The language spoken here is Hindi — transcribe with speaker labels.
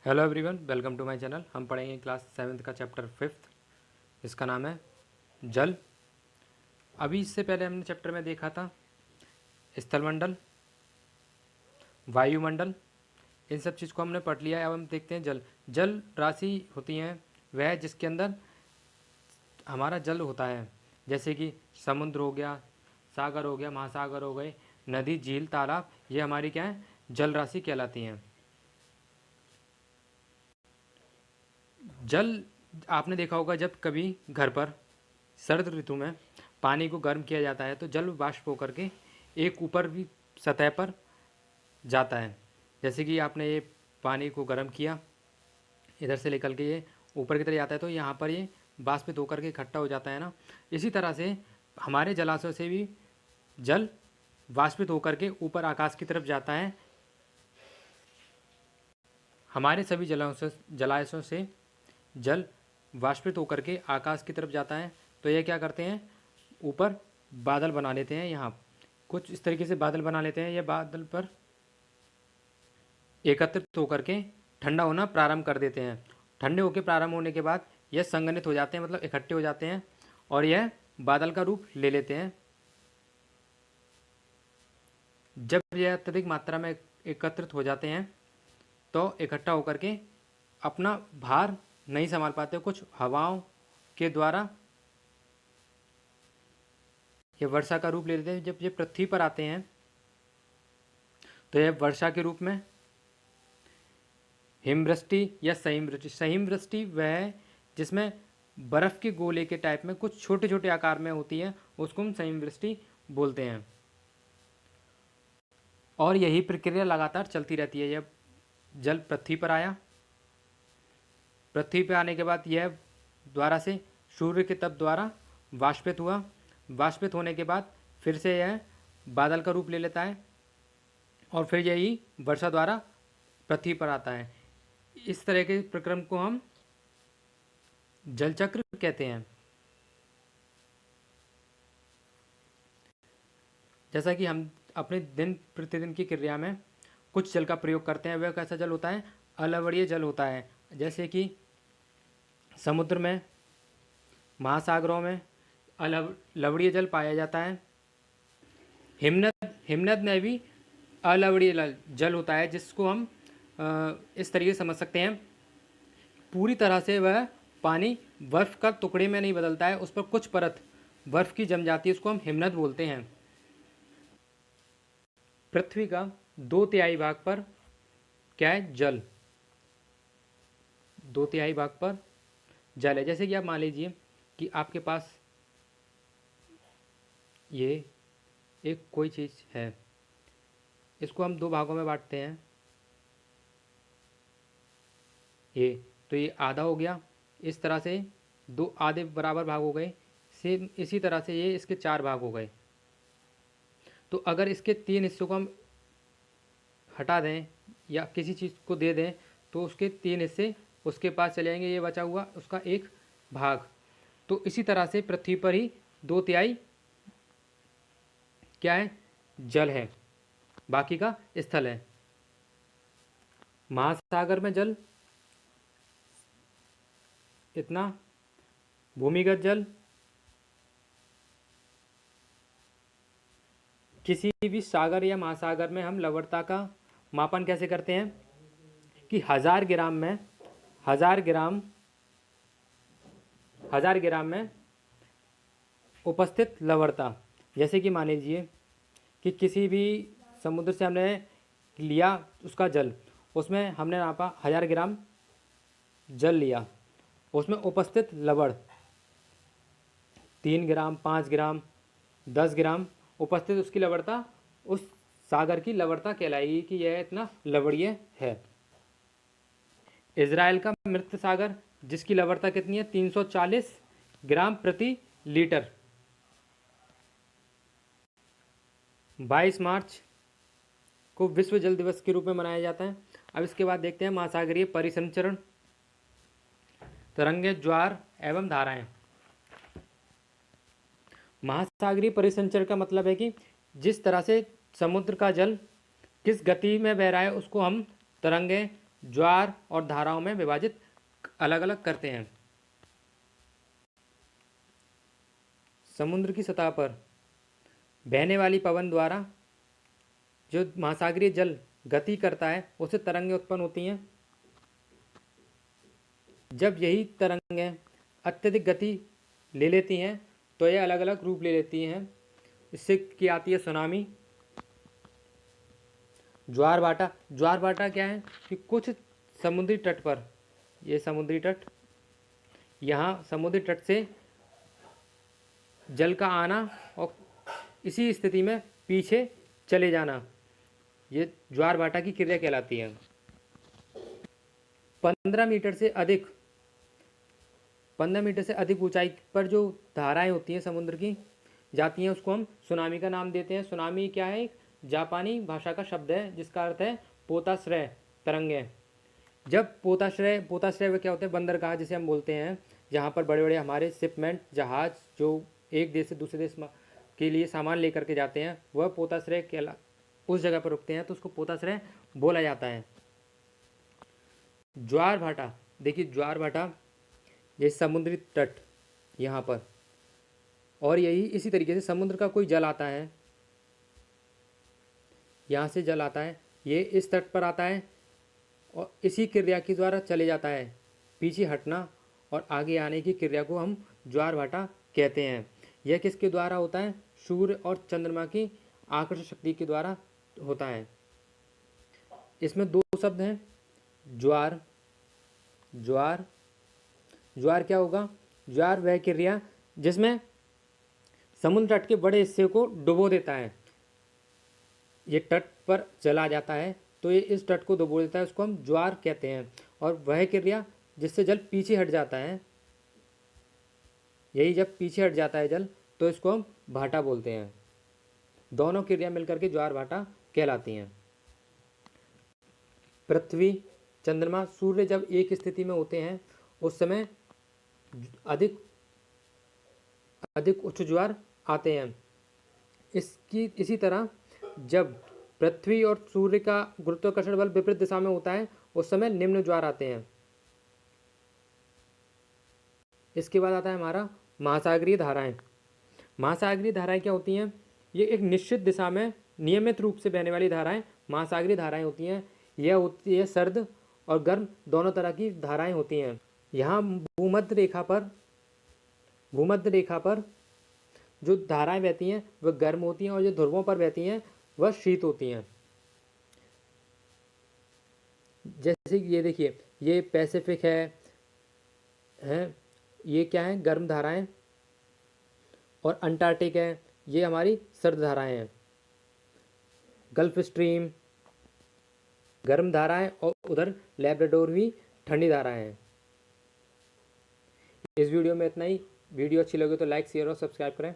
Speaker 1: Hello everyone, welcome to my channel. हम पढ़ेंगे क्लास 7th का चैप्टर 5th, इसका नाम है जल। अभी इससे पहले हमने चैप्टर में देखा था स्थलमंडल, वायुमंडल, इन सब चीज़ को हमने पढ़ लिया है। अब हम देखते हैं जल। जल राशि होती हैं वह जिसके अंदर हमारा जल होता है, जैसे कि समुद्र हो गया, सागर हो गया, महासागर हो गए, नदी, झील, तालाब, ये हमारी क्या है, जल राशि कहलाती हैं। जल आपने देखा होगा, जब कभी घर पर सर्द ऋतु में पानी को गर्म किया जाता है तो जल वाष्प होकर के एक ऊपर भी सतह पर जाता है। जैसे कि आपने ये पानी को गर्म किया, इधर से निकल के ये ऊपर की तरफ जाता है तो यहाँ पर ये वाष्पित होकर के इकट्ठा हो जाता है ना। इसी तरह से हमारे जलाशय से भी जल वाष्पित होकर के ऊपर आकाश की तरफ जाता है। हमारे सभी जलाशयों से जल वाष्पित होकर के आकाश की तरफ जाता है तो ये क्या करते हैं, ऊपर बादल बना लेते हैं। यहाँ कुछ इस तरीके से बादल बना लेते हैं। ये बादल पर एकत्रित होकर के ठंडा होना प्रारंभ कर देते हैं। ठंडे होकर प्रारंभ होने के बाद यह संघनित हो जाते हैं, मतलब इकट्ठे हो जाते हैं और यह बादल का रूप ले लेते हैं। जब यह अत्यधिक मात्रा में एकत्रित हो जाते हैं तो इकट्ठा होकर के अपना भार नहीं संभाल पाते, कुछ हवाओं के द्वारा ये वर्षा का रूप ले लेते हैं। जब ये पृथ्वी पर आते हैं तो यह वर्षा के रूप में हिमवृष्टि या सहिमवृष्टि। सहिमवृष्टि वह है जिसमें बर्फ़ के गोले के टाइप में कुछ छोटे छोटे आकार में होती है, उसको हम सहिमवृष्टि बोलते हैं। और यही प्रक्रिया लगातार चलती रहती है। जब जल पृथ्वी पर आया, पृथ्वी पर आने के बाद यह द्वारा से सूर्य के तप द्वारा वाष्पित हुआ। वाष्पित होने के बाद फिर से यह बादल का रूप ले लेता है और फिर यही वर्षा द्वारा पृथ्वी पर आता है। इस तरह के प्रक्रम को हम जल चक्र कहते हैं। जैसा कि हम अपने दिन प्रतिदिन की क्रिया में कुछ जल का प्रयोग करते हैं, वह कैसा जल होता है, अलवणीय जल होता है। जैसे कि समुद्र में, महासागरों में लवणीय जल पाया जाता है। हिमनद में भी अलवणीय जल होता है, जिसको हम इस तरीके से समझ सकते हैं, पूरी तरह से वह पानी बर्फ़ का टुकड़े में नहीं बदलता है, उस पर कुछ परत बर्फ़ की जम जाती है, उसको हम हिमनद बोलते हैं। पृथ्वी का 2/3 भाग पर क्या है, जल। 2/3 भाग पर जल है। जैसे कि आप मान लीजिए कि आपके पास ये एक कोई चीज़ है, इसको हम 2 भागों में बांटते हैं। ये तो ये आधा हो गया, इस तरह से 2 आधे बराबर भाग हो गए। सेम इसी तरह से ये इसके 4 भाग हो गए। तो अगर इसके 3 हिस्सों को हम हटा दें या किसी चीज़ को दे दें तो उसके 3 हिस्से उसके पास चले जाएंगे, ये बचा हुआ उसका 1 भाग। तो इसी तरह से पृथ्वी पर ही 2/3 क्या है, जल है, बाकी का स्थल है। महासागर में जल इतना, भूमिगत जल, किसी भी सागर या महासागर में हम लवणता का मापन कैसे करते हैं कि 1000 ग्राम में उपस्थित लवणता। जैसे कि मान लीजिए कि किसी भी समुद्र से हमने लिया उसका जल, उसमें हमने नापा 1000 ग्राम जल लिया, उसमें उपस्थित लवण 3 ग्राम, 5 ग्राम, 10 ग्राम उपस्थित, उसकी लवणता उस सागर की लवणता कहलाएगी कि यह इतना लवणीय है। इजराइल का मृत सागर, जिसकी लवणता कितनी है, 340 ग्राम प्रति लीटर। 22 मार्च को विश्व जल दिवस के रूप में मनाया जाता है। अब इसके बाद देखते हैं महासागरीय परिसंचरण, तरंगें, ज्वार एवं धाराएं। महासागरीय परिसंचरण का मतलब है कि जिस तरह से समुद्र का जल किस गति में बह रहा है उसको हम तरंगें ज्वार और धाराओं में विभाजित अलग अलग करते हैं। समुद्र की सतह पर बहने वाली पवन द्वारा जो महासागरीय जल गति करता है उससे तरंगें उत्पन्न होती हैं। जब यही तरंगें अत्यधिक गति ले लेती हैं तो ये अलग अलग रूप ले लेती हैं। इससे की आती है सुनामी। ज्वार भाटा, ज्वार भाटा क्या है कि कुछ समुद्री तट पर, ये समुद्री तट, यहाँ समुद्री तट से जल का आना और इसी स्थिति में पीछे चले जाना, ये ज्वार भाटा की क्रिया कहलाती है। 15 मीटर से अधिक ऊंचाई पर जो धाराएं होती हैं समुद्र की जाती हैं उसको हम सुनामी का नाम देते हैं। सुनामी क्या है? एक जापानी भाषा का शब्द है जिसका अर्थ है पोताश्रय तरंगें। जब पोताश्रय वे क्या होते हैं? बंदरगाह जिसे हम बोलते हैं, जहाँ पर बड़े बड़े हमारे शिपमेंट जहाज जो एक देश से दूसरे देश के लिए सामान लेकर के जाते हैं, वह पोताश्रय उस जगह पर रुकते हैं तो उसको पोताश्रय बोला जाता है। ज्वार भाटा, देखिए ज्वार भाटा ये समुद्री तट यहाँ पर, और यही इसी तरीके से समुद्र का कोई जल आता है, यहाँ से जल आता है, ये इस तट पर आता है और इसी क्रिया के द्वारा चले जाता है। पीछे हटना और आगे आने की क्रिया को हम ज्वार भाटा कहते हैं। यह किसके द्वारा होता है? सूर्य और चंद्रमा की आकर्षण शक्ति के द्वारा होता है। इसमें दो शब्द हैं, ज्वार। ज्वार क्या होगा? ज्वार वह क्रिया जिसमें समुद्र तट के बड़े हिस्से को डुबो देता है। ये तट पर चला जाता है तो ये इस तट को डुबो देता है, उसको हम ज्वार कहते हैं। और वह क्रिया जिससे जल पीछे हट जाता है, यही जब पीछे हट जाता है जल तो इसको हम भाटा बोलते हैं। दोनों क्रिया मिलकर के ज्वार भाटा कहलाती हैं। पृथ्वी, चंद्रमा, सूर्य जब एक स्थिति में होते हैं उस समय अधिक उच्च ज्वार आते हैं। इसी तरह जब पृथ्वी और सूर्य का गुरुत्वाकर्षण बल विपरीत दिशा में होता है उस समय निम्न ज्वार आते हैं। इसके बाद आता है हमारा महासागरीय धाराएं। महासागरीय धाराएं क्या होती हैं? ये एक निश्चित दिशा में नियमित रूप से बहने वाली धाराएं महासागरीय धाराएं होती हैं। यह होती है सर्द और गर्म दोनों तरह की धाराएं होती हैं। यहाँ भूमध्य रेखा पर जो धाराएं बहती हैं वह गर्म होती हैं और जो ध्रुवों पर बहती हैं वह शीत होती हैं। जैसे कि ये देखिए, ये पैसिफिक है, ये क्या है? गर्म धाराएं। और अंटार्कटिक है, ये हमारी सर्द धाराएं हैं। गल्फ स्ट्रीम गर्म धाराएं और उधर लैब्राडोर भी ठंडी धाराएं हैं। इस वीडियो में इतना ही। वीडियो अच्छी लगे तो लाइक, शेयर और सब्सक्राइब करें।